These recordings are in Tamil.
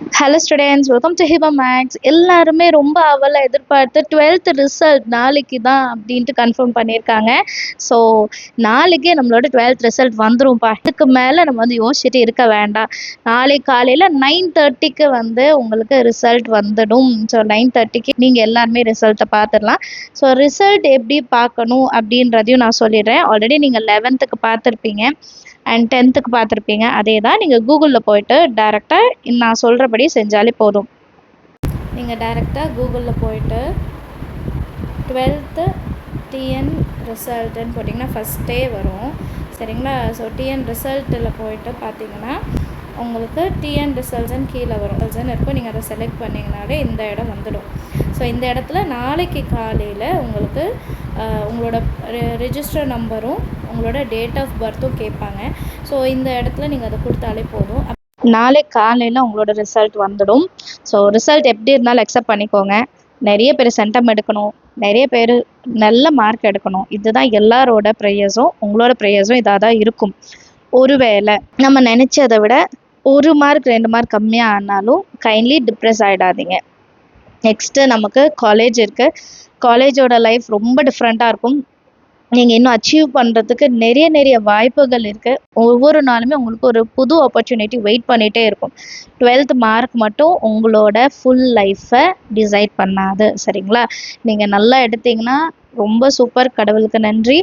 Hello students, welcome to Hiba maths. எல்லாருமே ரொம்ப அவலை எதிர்பார்த்து 12th ரிசல்ட் நாளைக்கு தான் அப்படின்ட்டு கன்ஃபார்ம் பண்ணியிருக்காங்க. ஸோ நாளைக்கே நம்மளோட 12th ரிசல்ட் வந்துரும்ப்பா. இதுக்கு மேலே நம்ம வந்து யோசிச்சுட்டு இருக்க வேண்டாம். நாளைக்கு காலையில் 9:30க்கு வந்து உங்களுக்கு ரிசல்ட் வந்துடும். ஸோ 9:30க்கு நீங்கள் எல்லாருமே ரிசல்ட்டை பார்த்துடலாம். ஸோ ரிசல்ட் எப்படி பார்க்கணும் அப்படின்றதையும் நான் சொல்லிடுறேன். ஆல்ரெடி நீங்கள் 11th பார்த்துருப்பீங்க அண்ட் 10th பார்த்துருப்பீங்க. அதே தான் நீங்கள் கூகுளில் போயிட்டு டேரெக்டாக நான் சொல்கிறபடி செஞ்சாலே போதும். நீங்கள் டேரெக்டாக கூகுளில் போயிட்டு 12th டிஎன் ரிசல்ட்டுன்னு போட்டிங்கன்னா ஃபஸ்ட்டே வரும், சரிங்களா? ஸோ டிஎன் ரிசல்ட்டில் போயிட்டு பார்த்தீங்கன்னா உங்களுக்கு டிஎன் ரிசல்ட்ஸ்ன்னு கீழே வரும், ரிசல்ட்ஸ்ன்னு இருக்கும். நீங்கள் அதை செலக்ட் பண்ணிங்கனாலே இந்த இடம் வந்துடும். ஸோ இந்த இடத்துல நாளைக்கு காலையில் உங்களுக்கு உங்களோட ரெஜிஸ்டர் நம்பரும் உங்களோட டேட் ஆஃப் பர்த்தும் கேட்பாங்க. ஸோ இந்த இடத்துல நீங்கள் அதை கொடுத்தாலே போதும். நாளை காலையில் உங்களோட ரிசல்ட் வந்துடும். ஸோ ரிசல்ட் எப்படி இருந்தாலும் அக்செப்ட் பண்ணிக்கோங்க. நிறைய பேர் சென்டம் எடுக்கணும், நிறைய பேர் நல்ல மார்க் எடுக்கணும். இதுதான் எல்லாரோட ப்ரேயர்ஸும், உங்களோட ப்ரேயர்ஸும் இதாக தான் இருக்கும். ஒருவேளை நம்ம நினச்சதை விட 1 மார்க் 2 மார்க் கம்மியாக ஆனாலும் கைண்ட்லி டிப்ரெஸ் ஆகிடாதீங்க. நெக்ஸ்ட்டு நமக்கு காலேஜ் இருக்குது. காலேஜோட லைஃப் ரொம்ப டிஃப்ரெண்ட்டாக இருக்கும். நீங்கள் இன்னும் அச்சீவ் பண்ணுறதுக்கு நிறைய வாய்ப்புகள் இருக்குது. ஒவ்வொரு நாளுமே உங்களுக்கு ஒரு புது ஆப்பர்ச்சுனிட்டி வெயிட் பண்ணிகிட்டே இருக்கும். 12th மார்க் மட்டும் உங்களோட ஃபுல் லைஃப்பை டிசைட் பண்ணாது, சரிங்களா? நீங்கள் நல்லா எடுத்தீங்கன்னா ரொம்ப சூப்பர், கடவுளுக்கு நன்றி.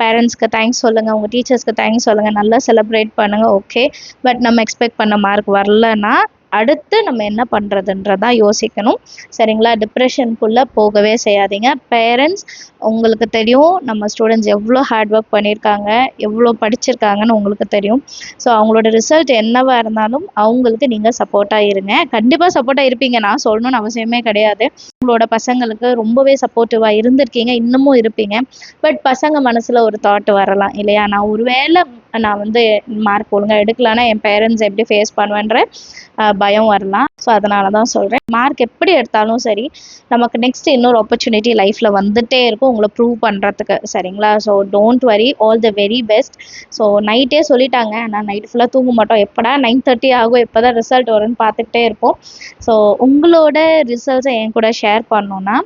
பேரண்ட்ஸ்க்கு தேங்க்ஸ் சொல்லுங்கள், உங்கள் டீச்சர்ஸ்க்கு தேங்க்ஸ் சொல்லுங்கள், நல்லா செலிப்ரேட் பண்ணுங்கள். ஓகே, பட் நம்ம எக்ஸ்பெக்ட் பண்ண மார்க் வரலன்னா அடுத்து நம்ம என்ன பண்ணுறதுன்றதான் யோசிக்கணும், சரிங்களா? டிப்ரெஷனுக்குள்ளே போகவே செய்யாதீங்க. பேரண்ட்ஸ், உங்களுக்கு தெரியும் நம்ம ஸ்டூடெண்ட்ஸ் எவ்வளோ ஹார்ட் ஒர்க் பண்ணியிருக்காங்க, எவ்வளோ படிச்சிருக்காங்கன்னு உங்களுக்கு தெரியும். ஸோ அவங்களோட ரிசல்ட் என்னவாக இருந்தாலும் அவங்களுக்கு நீங்கள் சப்போர்ட்டாக இருங்க. கண்டிப்பாக சப்போர்ட்டாக இருப்பீங்க, நான் சொல்லணும்னு அவசியமே கிடையாது. உங்களோட பசங்களுக்கு ரொம்பவே சப்போர்ட்டிவாக இருந்திருக்கீங்க, இன்னமும் இருப்பீங்க. பட் பசங்க மனசில் ஒரு தாட் வரலாம் இல்லையா? நான் வந்து மார்க் ஒழுங்காக எடுக்கலான்னா என் பேரண்ட்ஸ் எப்படி ஃபேஸ் பண்ணுவேன்ற பயம் வரலாம். ஸோ அதனால தான் சொல்கிறேன், மார்க் எப்படி எடுத்தாலும் சரி, நமக்கு நெக்ஸ்ட் இன்னொரு ஆப்பர்ச்சுனிட்டி லைஃப்பில் வந்துகிட்டே இருக்கும் உங்களை ப்ரூவ் பண்ணுறதுக்கு, சரிங்களா? So don't worry, all the very best. So நைட்டே சொல்லிட்டாங்க, ஆனால் நைட் ஃபுல்லாக தூங்க மாட்டோம். எப்படா 9:30 ஆகும், எப்போ தான் ரிசல்ட் வரும்னு பார்த்துக்கிட்டே இருப்போம். ஸோ உங்களோட ரிசல்ட்ஸை என் கூட ஷேர் பண்ணணுன்னா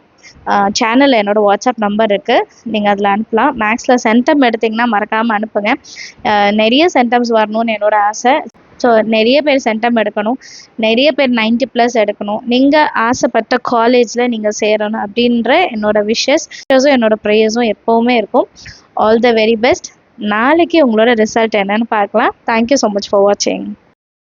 சேனலில் என்னோடய வாட்ஸ்அப் நம்பர் இருக்குது, நீங்கள் அதில் அனுப்பலாம். மேக்ஸில் சென்டம் எடுத்திங்கன்னா மறக்காமல் அனுப்புங்க. நிறைய சென்டம்ஸ் வரணும்னு என்னோடய ஆசை. ஸோ நிறைய பேர் சென்டம் எடுக்கணும், நிறைய பேர் 90+ எடுக்கணும், நீங்கள் ஆசைப்பட்ட காலேஜில் நீங்கள் சேரணும் அப்படின்ற என்னோடய விஷஸும் என்னோடய ப்ரேயர்ஸும் எப்போவுமே இருக்கும். All the very best. நாளைக்கு உங்களோட ரிசல்ட் என்னன்னு பார்க்கலாம். தேங்க்யூ ஸோ மச் ஃபார் வாட்சிங்.